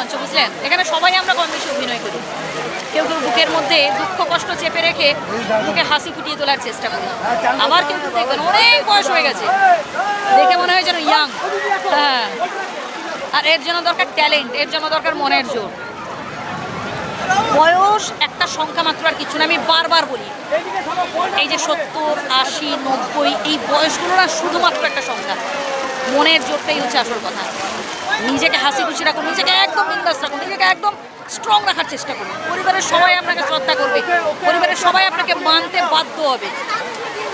মঞ্চ, বুঝলেন? এখানে সবাই আমরা কম বেশি অভিনয় করি। কেউ কেউ বুকের মধ্যে দুঃখ কষ্ট চেপে রেখে বুকে হাসি ফুটিয়ে তোলার চেষ্টা করি। আবার কেউ কেউ দেখবেন অনেক বয়স হয়ে গেছে, দেখে মনে হয় যেন ইয়াং। হ্যাঁ, আর এর জন্য দরকার ট্যালেন্ট, এর জন্য দরকার মনের জোর। বয়স একটা সংখ্যা মাত্র, আর কিছু না। আমি বারবার বলি, এই যে 70, 80, 90 এই বয়সগুলো না শুধুমাত্র একটা সংখ্যা। মনের জোরটাই হচ্ছে আসল কথা। নিজেকে হাসি খুশি রাখুন, নিজেকে একদম বিন্দাস রাখুন, নিজেকে একদম স্ট্রং রাখার চেষ্টা করুন। পরিবারের সবাই আপনাকে শ্রদ্ধা করবে, পরিবারের সবাই আপনাকে মানতে বাধ্য হবে।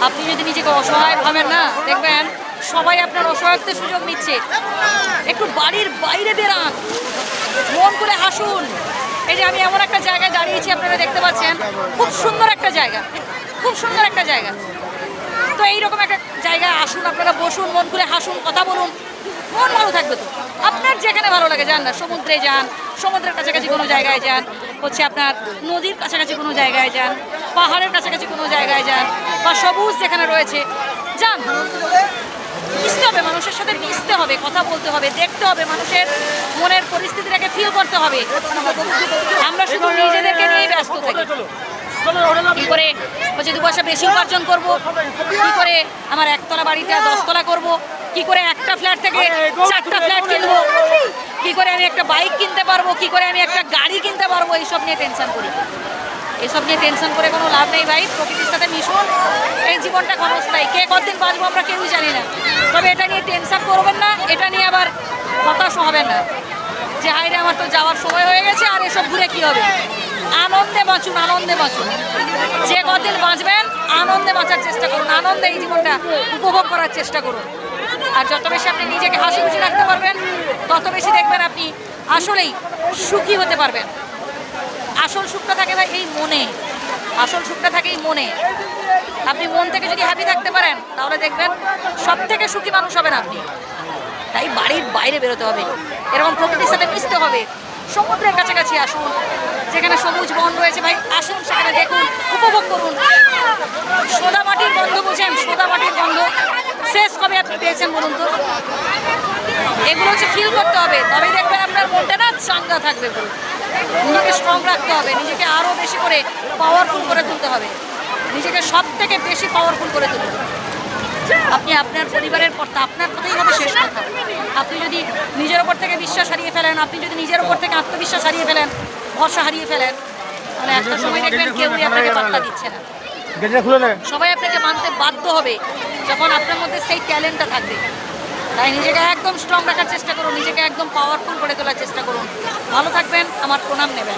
আপনি যদি নিজেকে অসহায় ভাবেন না, দেখবেন সবাই আপনার অসহায়ত্বের সুযোগ নিচ্ছে। একটু বাড়ির বাইরে বেরান, মন করে হাসুন। এই যে আমি এমন একটা জায়গায় দাঁড়িয়েছি, আপনারা দেখতে পাচ্ছেন, খুব সুন্দর একটা জায়গা, খুব সুন্দর একটা জায়গা। তো এইরকম একটা জায়গায় আসুন, আপনারা বসুন, মন খুলে হাসুন, কথা বলুন, মন ভালো থাকবে। তো আপনার যেখানে ভালো লাগে যান না, সমুদ্রে যান, সমুদ্রের কাছাকাছি কোনো জায়গায় যান, হচ্ছে আপনার নদীর কাছাকাছি কোনো জায়গায় যান, পাহাড়ের কাছাকাছি কোনো জায়গায় যান, বা সবুজ যেখানে রয়েছে যান। মিশতে হবে, মানুষের সাথে মিশতে হবে, কথা বলতে হবে, দেখতে হবে, মানুষের মনের পরিস্থিতিটাকে ফিল করতে হবে। আমরা শুধু নিজেদেরকে নিয়ে ব্যস্ত থাকি। কী করে হচ্ছে 2 পয়সা বেশি উপার্জন করব, কী করে আমার একতলা বাড়িটা 10 তলা করব, কী করে একটা ফ্ল্যাট থেকে 4টা ফ্ল্যাট কিনবো, কী করে আমি একটা বাইক কিনতে পারবো, কী করে আমি একটা গাড়ি কিনতে পারবো, এইসব নিয়ে টেনশন করি। এসব নিয়ে টেনশন করে কোনো লাভ নেই ভাই। প্রকৃতির সাথে মিশুন। এই জীবনটা ক্ষণস্থায়ী, কে কতদিন বাঁচবো আমরা কেউই জানি না। তবে এটা নিয়ে টেনশন করবেন না, এটা নিয়ে আবার হতাশ হবেন না যে হায়রে আমার তো যাওয়ার সময় হয়ে গেছে, আর এসব ঘুরে কী হবে। আনন্দে বাঁচুন, আনন্দে বাঁচুন। যে কদিন বাঁচবেন আনন্দে বাঁচার চেষ্টা করুন, আনন্দে এই জীবনটা উপভোগ করার চেষ্টা করুন। আর যত বেশি আপনি নিজেকে হাসি খুশি রাখতে পারবেন, তত বেশি দেখবেন আপনি আসলেই সুখী হতে পারবেন। আসল সুখটা থাকে ভাই এই মনে, আসল সুখটা থাকে এই মনে। আপনি মন থেকে যদি হ্যাপি থাকতে পারেন, তাহলে দেখবেন সব থেকে সুখী মানুষ হবেন আপনি। তাই বাড়ির বাইরে বেরোতে হবে, এরকম প্রকৃতির সাথে মিশতে হবে। সমুদ্রের কাছাকাছি আসুন, যেখানে সবুজ বন রয়েছে ভাই, আসুন সেখানে দেখুন, উপভোগ করুন। সোদা মাটির গন্ধ বোঝেন, সোদা মাটির গন্ধ শেষ কবে আপনি পেয়েছেন বলুন তো? এগুলো হচ্ছে ফিল করতে হবে, তবেই দেখবেন আপনার মনটা না চাঙ্গা থাকবে। নিজেকে স্ট্রং রাখতে হবে, নিজেকে আরও বেশি করে পাওয়ারফুল করে তুলতে হবে, নিজেকে সব থেকে বেশি পাওয়ারফুল করে তুলতে হবে। আপনি আপনার পরিবারের পর আপনার কথাই হবে শেষ কথা। আপনি যদি নিজের ওপর থেকে বিশ্বাস হারিয়ে ফেলেন, আপনি যদি নিজের ওপর থেকে আত্মবিশ্বাস হারিয়ে ফেলেন, ভরসা হারিয়ে ফেলেন, তাহলে একটা সময় দেখবেন কেউই আপনাকে পাত্তা দিচ্ছে না। সবাই আপনাকে মানতে বাধ্য হবে যখন আপনার মধ্যে সেই ট্যালেন্টটা থাকবে। তাই নিজেকে একদম স্ট্রং রাখার চেষ্টা করুন, নিজেকে একদম পাওয়ারফুল করে তোলার চেষ্টা করুন। ভালো থাকবেন, আমার প্রণাম নেবেন।